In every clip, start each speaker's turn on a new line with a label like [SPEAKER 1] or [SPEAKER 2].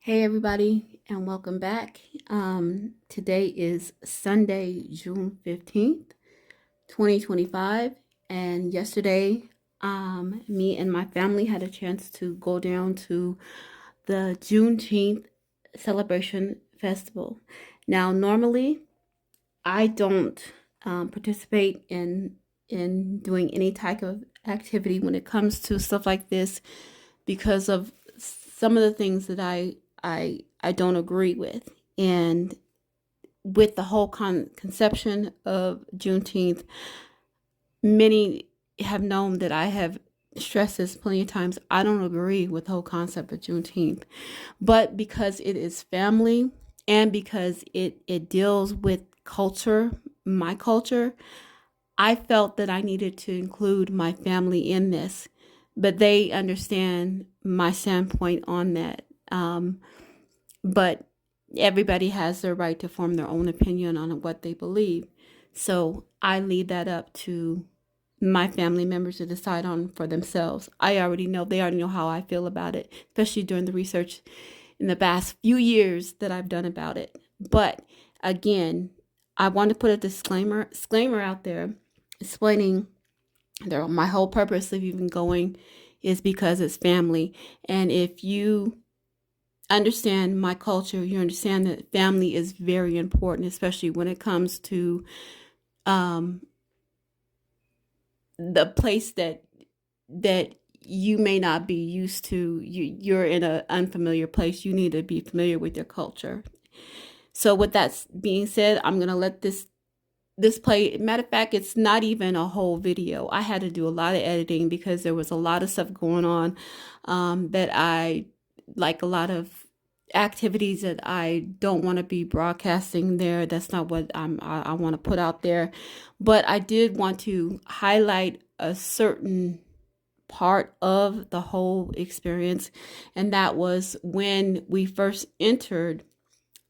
[SPEAKER 1] Hey everybody, and welcome back. Today is Sunday, June 15th, 2025, and yesterday me and my family had a chance to go down to the Juneteenth Celebration Festival. Now, normally I don't participate in doing any type of activity when it comes to stuff like this because of some of the things that I don't agree with. And with the whole conception of Juneteenth, many have known that I have stressed this plenty of times. I don't agree with the whole concept of Juneteenth, but because it is family and because it deals with culture, my culture, I felt that I needed to include my family in this, but they understand my standpoint on that. But everybody has their right to form their own opinion on what they believe. So I leave that up to my family members to decide on for themselves. They already know how I feel about it, especially during the research in the past few years that I've done about it. But again, I want to put a disclaimer out there explaining that my whole purpose of even going is because it's family. And if you understand my culture, you understand that family is very important, especially when it comes to um, the place that you may not be used to. You're in an unfamiliar place. You need to be familiar with your culture. So with that being said, I'm gonna let this play. Matter of fact, it's not even a whole video. I had to do a lot of editing because there was a lot of stuff going on that I like, a lot of activities that I don't want to be broadcasting there. That's not what I want to put out there. But I did want to highlight a certain part of the whole experience, and that was when we first entered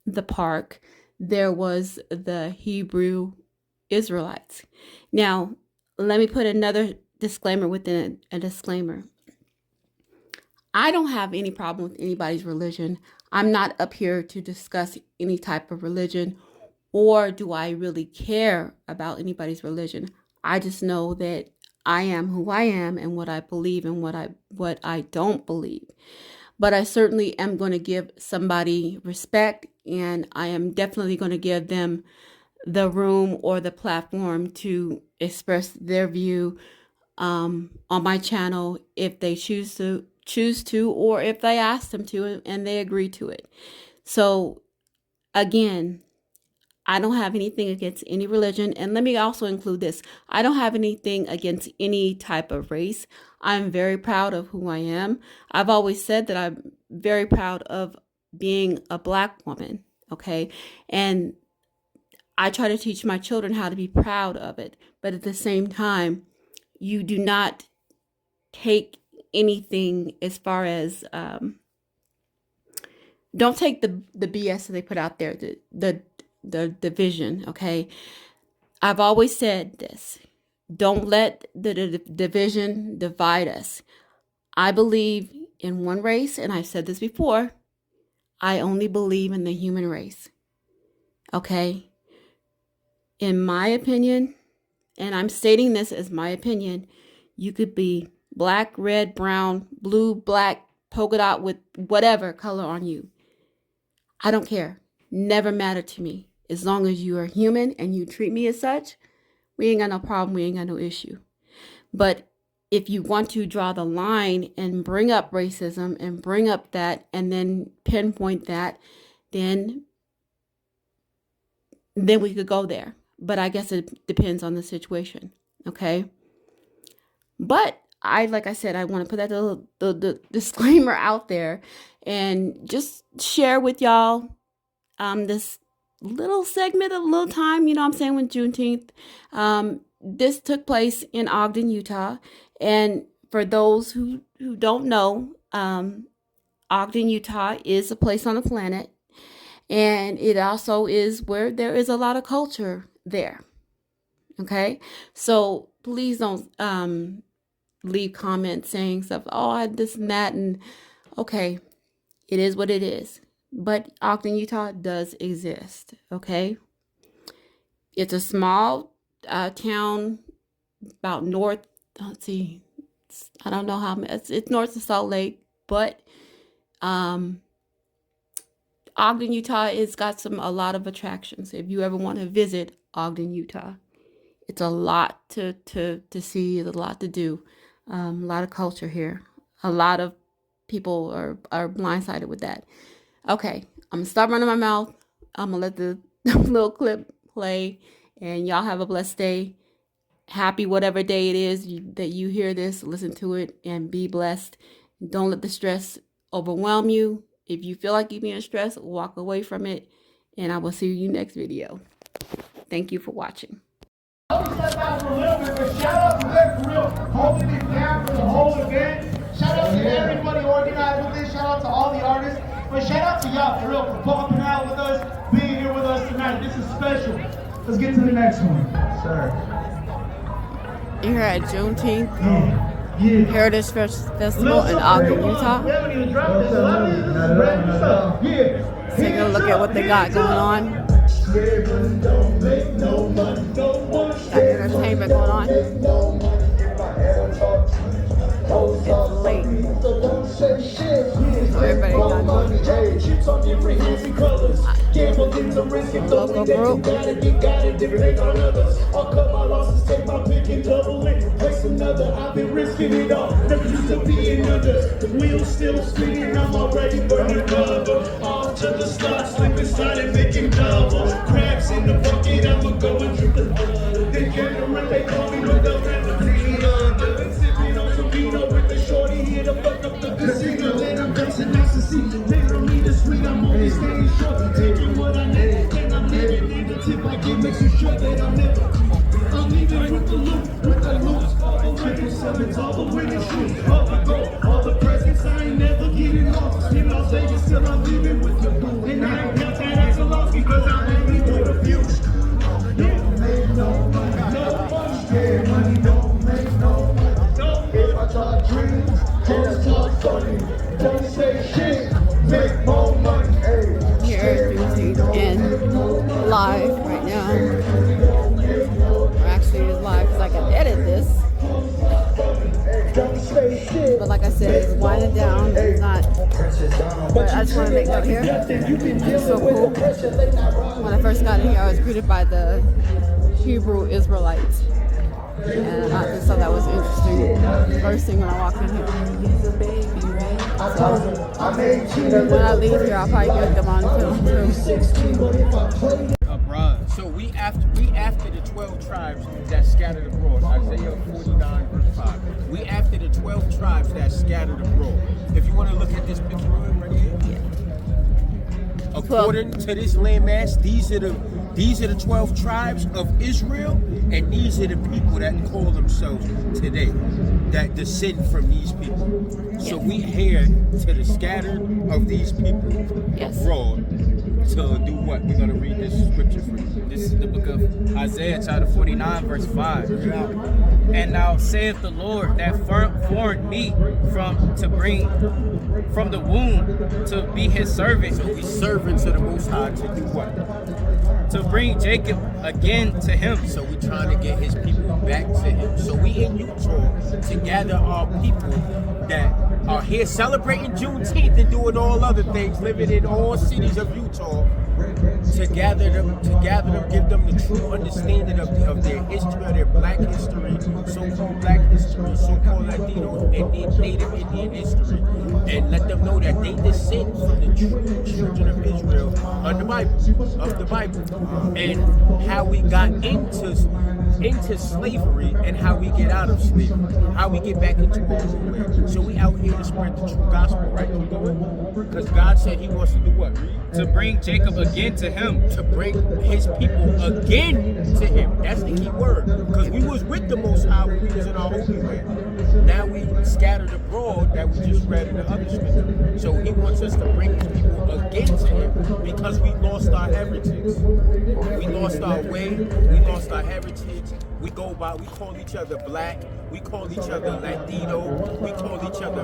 [SPEAKER 1] the park, there was the Hebrew Israelites. Now, let me put another disclaimer within a disclaimer. I don't have any problem with anybody's religion. I'm not up here to discuss any type of religion, or do I really care about anybody's religion. I just know that I am who I am and what I believe and what I don't believe. But I certainly am going to give somebody respect, and I am definitely going to give them the room or the platform to express their view on my channel if they choose to, or if they ask them to and they agree to it. So again, I don't have anything against any religion. And let me also include this. I don't have anything against any type of race. I'm very proud of who I am. I've always said that I'm very proud of being a Black woman. Okay. And I try to teach my children how to be proud of it. But at the same time, you do not take anything as far as, don't take the BS that they put out there, the division. Okay. I've always said this. Don't let the division divide us. I believe in one race, and I've said this before. I only believe in the human race. Okay? In my opinion, and I'm stating this as my opinion, you could be black, red, brown, blue, black, polka dot with whatever color on you. I don't care. Never mattered to me. As long as you are human and you treat me as such, we ain't got no problem. We ain't got no issue. But if you want to draw the line and bring up racism and bring up that and then pinpoint that, then we could go there. But I guess it depends on the situation. Okay. But like I said, I want to put that the disclaimer out there and just share with y'all this little segment of a little time, you know what I'm saying, with Juneteenth. This took place in Ogden, Utah. And for those who don't know, Ogden, Utah is a place on the planet. And it also is where there is a lot of culture there. Okay. So please don't leave comments saying stuff, oh, I this and that. And okay, It is what it is. But Ogden, Utah does exist, okay? It's a small town about north, let's see, I don't know how, it's north of Salt Lake, but Ogden, Utah, it's got a lot of attractions. If you ever want to visit Ogden, Utah, it's a lot to see, a lot to do, a lot of culture here. A lot of people are blindsided with that. Okay, I'm gonna stop running my mouth. I'm gonna let the little clip play, and y'all have a blessed day. Happy whatever day it is that you hear this, listen to it, and be blessed. Don't let the stress overwhelm you. If you feel like you're being stressed, walk away from it, and I will see you next video. Thank you for watching.
[SPEAKER 2] Shout out to them for real, holding it down for the whole event. Shout out to everybody organized with this. Shout out to all the artists. But shout out to y'all for real for popping out with us, being here with us tonight. This is special. Let's get to the next one. Sir.
[SPEAKER 1] You're at Juneteenth Heritage Festival in Ogden, Utah. Take a look at what they got going on. Got entertainment going on. It's late. So everybody got local group.
[SPEAKER 2] I've been risking it all. Never used to be under. The wheels still spinning. I'm already burning rubber. Off to the slot, slip inside and making double. Crabs in the bucket, I'ma go and drip the they generate, they call me with the remedy. I've been sipping on some vino with the shorty here to fuck up the casino. Then I'm dancing ecstasy. They don't need the sweet, I'm only staying short. Taking what I need, and I'm living in the tip. I can make you sure that I'm never. I'm leaving with the loot, with the loot. All the triple sevens, all the winning shoes. All the gold, all the presents, I ain't never getting lost. In Las Vegas till I'm leaving with your boo. And I ain't got that ass a loss because I'm leaving with a few. Don't make no money, no money. Yeah, money don't make no money. Don't if I talk dreams, just talk funny. Don't say shit, make more money.
[SPEAKER 1] Here in live right now. Or actually it's live because I can edit this. But like I said, it's winding down. It's not. But I just want to make note here. It's so cool. When I first got in here, I was greeted by the Hebrew Israelites. And I just thought that was interesting. First thing when I walked in here. So when I leave here, I'll probably get them on film too.
[SPEAKER 3] Abroad. So we after the 12 tribes that scattered abroad. Isaiah 49 verse 5. We after the 12 tribes that scattered abroad. If you want to look at this picture right here. According to this landmass, these are the 12 tribes of Israel, and these are the people that call themselves today, that descend from these people. Yes. So we heir to the scattered of these people abroad to do what? We're going to read this scripture for you.
[SPEAKER 4] This is the book of Isaiah, chapter 49, verse 5. And now saith the Lord that formed me to bring from the womb to be his servant.
[SPEAKER 3] So he's servants of the Most High to do what?
[SPEAKER 4] To bring Jacob again to him.
[SPEAKER 3] So we're trying to get his people back to him. So we in Utah to gather our people that are here celebrating Juneteenth and doing all other things, living in all cities of Utah, to gather them, give them the true understanding of their history, of their black history, so-called black history, so-called Latino and Native Indian history, and let them know that they descend from the true children of Israel of the Bible, and how we got into slavery and how we get out of slavery, how we get back into our own land. So we out here to spread the true gospel, right? Because God said he wants to do what?
[SPEAKER 4] To bring Jacob again to him.
[SPEAKER 3] To bring his people again to him. That's the key word. Because we was with the Most High when we was in our holy land. Now we scattered abroad, that we just read in the other scripture. So he wants us to bring his people again to him because we lost our heritage. We lost our way, we lost our heritage, We call each other black, we call each other Latino, we call each other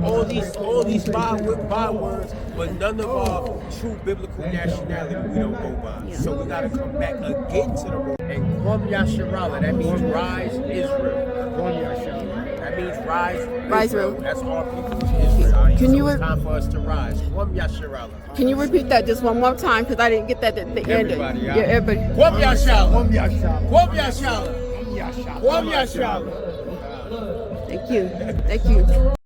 [SPEAKER 3] all these bywords, but none of our true biblical nationality we don't go by.
[SPEAKER 1] Yeah.
[SPEAKER 3] So we gotta come back again to the road. And Kwam Yasharala, that means rise Israel. Kwam Yasharala. That means rise Israel.
[SPEAKER 1] Israel.
[SPEAKER 3] That's our people, Israel.
[SPEAKER 1] Can
[SPEAKER 3] so
[SPEAKER 1] you
[SPEAKER 3] it's time for us to rise. Kwam Yasharala.
[SPEAKER 1] Can you repeat that just one more time? Because I didn't get that at the end.
[SPEAKER 3] Everybody,
[SPEAKER 1] Yeah,
[SPEAKER 3] yeah.
[SPEAKER 1] everybody.
[SPEAKER 3] Kwam Yasharala.
[SPEAKER 2] Kwam Yasharala.
[SPEAKER 3] Kwam Yasharala.
[SPEAKER 2] Kwam Yasharala.
[SPEAKER 3] Kwam Yasharala.
[SPEAKER 1] Thank you. Thank you.